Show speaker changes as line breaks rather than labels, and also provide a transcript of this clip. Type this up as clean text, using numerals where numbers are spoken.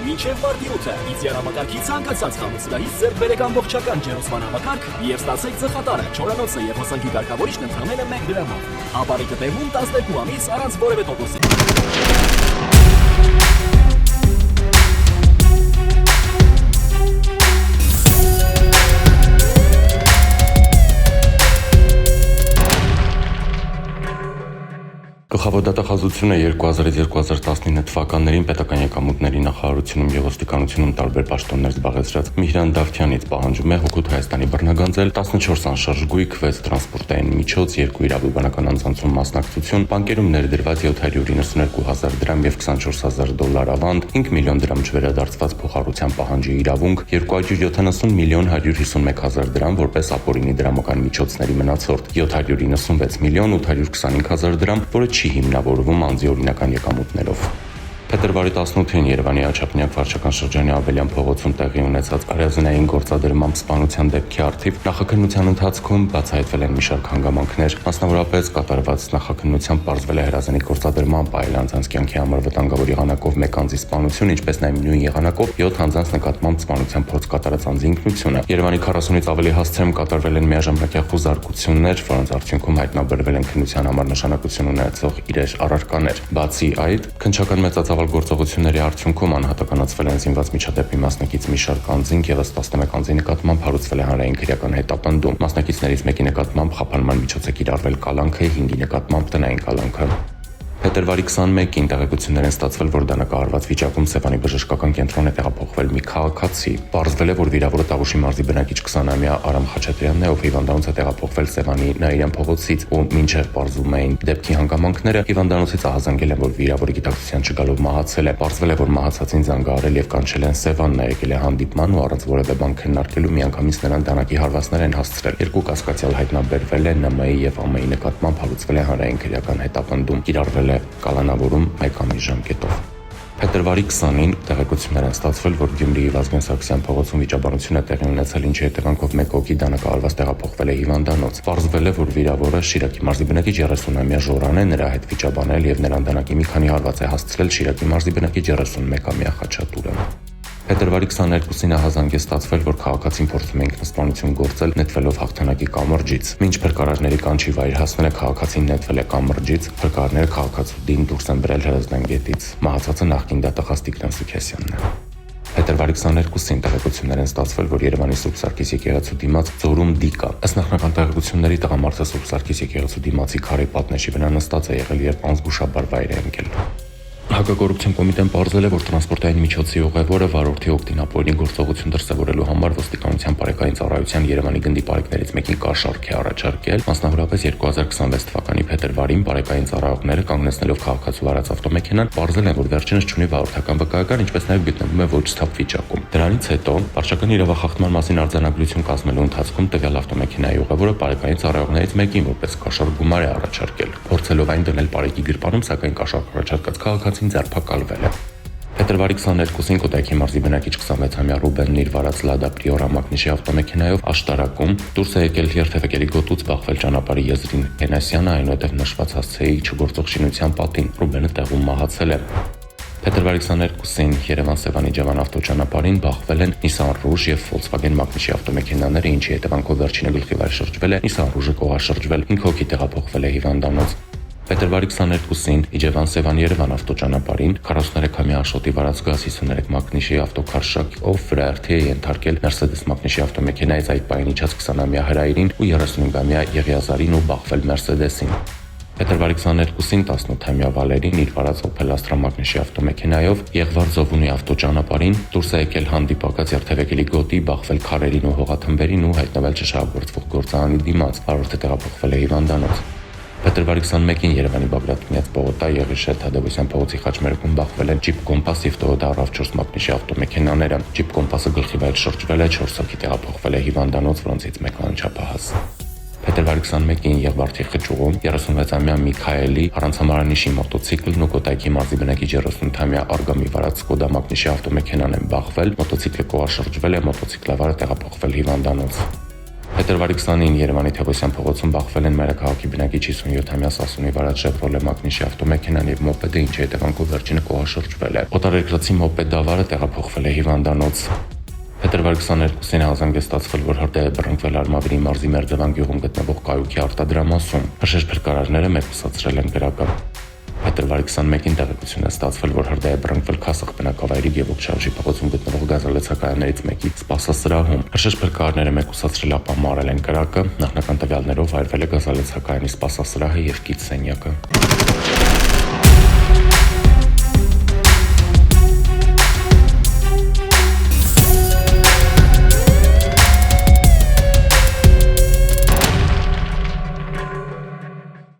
մինչև մարտի 8-ը Իդեան համակարգի ցանկացած խանութսրահից ձեռք բերեք ամբողջական ջերուսման համակարգ եւ ստացեք ծխատարը, չորանոցը եւ հոսանքի կարգավորիչն ընդամենը 1 դրամով։ Ապարիկը տևում 12 ամիս առանց որևէ տոկոսի։
Գլխավոր դատախազությունը 2000-2019 թվականներին պետական եկամուտների նախարարությունում եւ ոստիկանությունում տարբեր պաշտոններ զբաղեցրած Միհրան Դավթյանից պահանջում է հօգուտ Հայաստանի բռնագանձել 14 անշարժ գույք, 6 տրանսպորտային միջոց, 2 իրավաբանական անձանցում մասնակցություն, բանկերում ներդրված 792,000 դրամ եւ $24,000 ավանդ, 5 միլիոն դրամ չվերադարձված փոխառության պահանջի իրավունք, 270,151,000 դրամ որպես ապօրինի դրամական միջոցների մնացորդ, 796,825,000 դրամ, որը չի հիմնավորվում անձի օրինական եկամուտներով։ Փետրվարի 18-ին Երևանի Աչափնյակ վարչական շրջանի Ավելյան փողոցում տեղի ունեցած արևազնային գործադրմամբ սպանության դեպքի առթիվ նախաքննության ընթացքում բացահայտվել են մի շարք հանգամանքներ, մասնավորապես կատարված նախաքննությամբ պարզվել է հրազենի գործադրմամբ այլ անձանց կյանքի համար վտանգավոր եղանակով 1 անձի սպանություն, ինչպես նաև նույն եղանակով 7 անձանց նկատմամբ սպանության փորձ կատարած անձի ինքնությունը։ Երևանի 40-ից ավելի հասցեում կատարվել են միաժամանակ խուզարկություններ, որոնց արդյունքում հայտնաբերվել են քննության համար նշանակություն ունեցող իրեր առարկաներ։ Բացի այդ, քննչական մեծացավ գործողությունների արդյունքում անհատականացվել են զինված միջադեպի մասնակից մի շարք անձինք եւ 11 անձի նկատմամբ հարուցվել է հանրային քրեական հետապնդում։ Մասնակիցներից մեկի նկատմամբ խափանման միջոց է կիրառվել կալանքը, 5-ի նկատմամբ տնային կալանքը։ Փետրվարի 21-ին տեղեկություններ են ստացվել, որ դանակահարված վիճակում Սևանի բժշկական կենտրոն է տեղափոխվել մի քաղաքացի։ Պարզվել է, որ վիրավորը Տավուշի մարզի բնակիչ 20-ամյա Արամ Խաչատրյանն է, ով հիվանդանոց է տեղափոխվել Սևանի Նաիրյան փողոցից, ու մինչև պարզվում էին դեպքի հանգամանքները, հիվանդանոցից ահազանգել են, որ վիրավորի գիտակցության չգալով մահացել է։ Պարզվել է, որ մահացածին զանգահարել եւ կանչել են Սևան, նա եկել է հանդիպման ու առանց որևէ բան քննարկելու միանգամից նրան դանակի հարվածներ են հասցրել։ Երկու կասկածյալ հայտնաբերվել են, ՆՄ-ի եւ ԱՄ-ի նկատմամբ հարուցվել է հանրային քրեական հետապնդում, կիրառվել կալանավորում 1 ամիս ժամկետով։ Փետրվարի 20-ին տեղեկություններ են ստացվել, որ Գյումրիի Վազգեն Սարգսյան փողոցում վիճաբանություն է տեղի ունեցել, ինչի հետևանքով 1 հոգի դանակահարված տեղափոխվել է հիվանդանոց։ Պարզվել է, որ վիրավորը Շիրակի մարզի բնակիչ 30-ամյա Ժորան է, նրա հետ վիճաբանել եւ նրան դանակի մի քանի հարված է հասցրել Շիրակի մարզի բնակիչ 31-ամյա Խաչատուրը։ Փետրվարի 22-ին ահազանգ է ստացվել, որ քաղաքացին փորձում է ինքնասպանություն գործել նետվելով հաղթանակի կամրջից։ Մինչ փրկարարների կանչի վայր հասնելը քաղաքացին նետվել է կամրջից, փրկարարները քաղաքացուդին դուրս են բերել Հրազդան գետից։ Մահացածը նախկին դատախազ Տիգրան Սուքեսյանն է։ Փետրվարի 22-ին տեղեկություններ են ստացվել, որ Երևանի Սուրբ Սարգիս եկեղեցու դիմաց Ձորում դիկ կա։ Ըստ նախնական տեղեկությունների տղամարդը Սուրբ Սարգիս եկեղեցու դիմացի քարե պատնեշի վրա նստած է եղել, երբ անզգուշաբար վայր է ընկել։ Հակակոռուպցիոն կոմիտեն պարզել է, որ տրանսպորտային միջոցի ուղևորը վարորդի օգտին ապօրինի գործողություն դրսևորելու համար ոստիկանության բարեկային ծառայության Երևանի գնդի բարեկներից մեկին կաշառք է առաջարկել։ Մասնավորապես 2026 թվականի փետրվարին բարեկային ծառայողները կանգնեցնելով քաղաքացու վարած ավտոմեքենան պարզել են, որ վերջինս չունի վարորդական վկայական, ինչպես նաև գտնվում է ոչ սթափ վիճակում։ Դրանից հետո վարչական իրավախախտման մասին արձանագրություն կազմելու ընթացքում տվյալ ավտոմեքենայի ուղևորը բարեկային ծառայողներից մեկին որպես կաշառք գումար է առաջարկել։ Փորձելով այն դնել բարեկի գրպանում, սակայն կաշառք առաջարկած քաղաքացին ձերբակալվել է։ Փետրվարի 22-ին Կոտայքի մարզի բնակիչ 26-ամյա Ռուբենն իր վարած Լադա Պրիորա մակնիշի ավտոմեքենայով աշտարակում դուրս է եկել երթևեկելի գոտուց բախվել ճանապարհի եզրին Հենասյանը, այնուհետև նշված հասցեի չգործող շինության պատին։ Ռուբենը տեղում մահացել է։ Փետրվարի 22-ին Երևան-Սևանի Ջավան ավտոճանապարհին բախվել են Nissan Rouge եւ Volkswagen մակնիշի ավտոմեքենաները, ինչի հետևանքով վերջինը գլխի վայր շրջվել է, Nissan Rouge-ը կողաշրջվել, 5 հոգի տեղափոխվել է հիվանդանոց։ Փետրվարի 22-ին Իջևան-Սևան-Երևան ավտոճանապարհին 43-ամյա Աշոտի վարած գազ 53 մակնիշի ավտոքարշակով վրայերթի է ենթարկել Mercedes մակնիշի ավտոմեքենայից այդ պահին իջած 20-ամյա Հրայրին ու 35-ամյա Եղիազարին ու բախվել Mercedes-ին։ Փետրվարի 22-ին 18-ամյա Վալերին իր վարած Opel Astra մակնիշի ավտոմեքենայով Եղվար-Զովունի ավտոճանապարհին դուրս է եկել հանդիպակաց երթևեկելի գոտի, բախվել քարերին ու հողաթմբերին ու հայտնվել ճշգրտվող գործարանի դիմաց։ Վարորդը տեղափոխվել է հիվանդանոց։ Փետրվարի 21-ին Երևանի Բագրատ Կնյաց Պողոտա, Եղիշեր Թադևոսյան փողոցի խաչմերուկում բախվել են Jeep Compass եւ Toyota RAV4 մակնիշի ավտոմեքենաները։ Jeep Compass-ը գլխի վայր շրջվել է, 4 հոգի տեղափոխվել է հիվանդանոց, որոնցից մեկը անչափահաս։ Փետրվարի 21-ին Եղվարդի խճուղում 36-ամյա Միքայելի առանցամարանիշի մոտոցիկլն ու Կոտայքի մարզի բնակիչ 38-ամյա Արգամի վարած Skoda մակնիշի ավտոմեքենան են բախվել, մոտոցիկլը կողաշրջվել է, մոտոցիկլավարը տեղափոխվել հիվանդանոց։ Փետրվարի 29-ին Երևանի Թևոսյան փողոցում բախվել են մայրաքաղաքի բնակիչ 57-ամյա Սասունի վարած Chevrolet Magnish ավտոմեքենան եւ մոպեդը, ինչի հետևանքով վերջինը կողաշրջվել է։ Օտարերկրացի մոպեդ դավարը տեղափոխվել է հիվանդանոց։ Փետրվարի 22-ին հազանգ է ստացվել, որ հրդեհ է բռնկվել Արմավիրի մարզի Մերձևան գյուղում գտնվող կայուքի արտադրամասում։ Հրշեջ փրկարարները մեկուսացրել են կրակը։ Փետրվարի 21-ին տեղեկություն է ստացվել, որ հրդեհ է բռնկվել Քասախ բնակավայրի Գևորգ շարժի փողոցում գտնվող գազալցակայաններից մեկի սպասասրահում։ Հրշեջ փրկարարները մեկուսացրել ապա մարել են կրակը, նախնական տվյալներով վայրվել է գազալցակայանի սպասասրահը եւ կից սենյակը։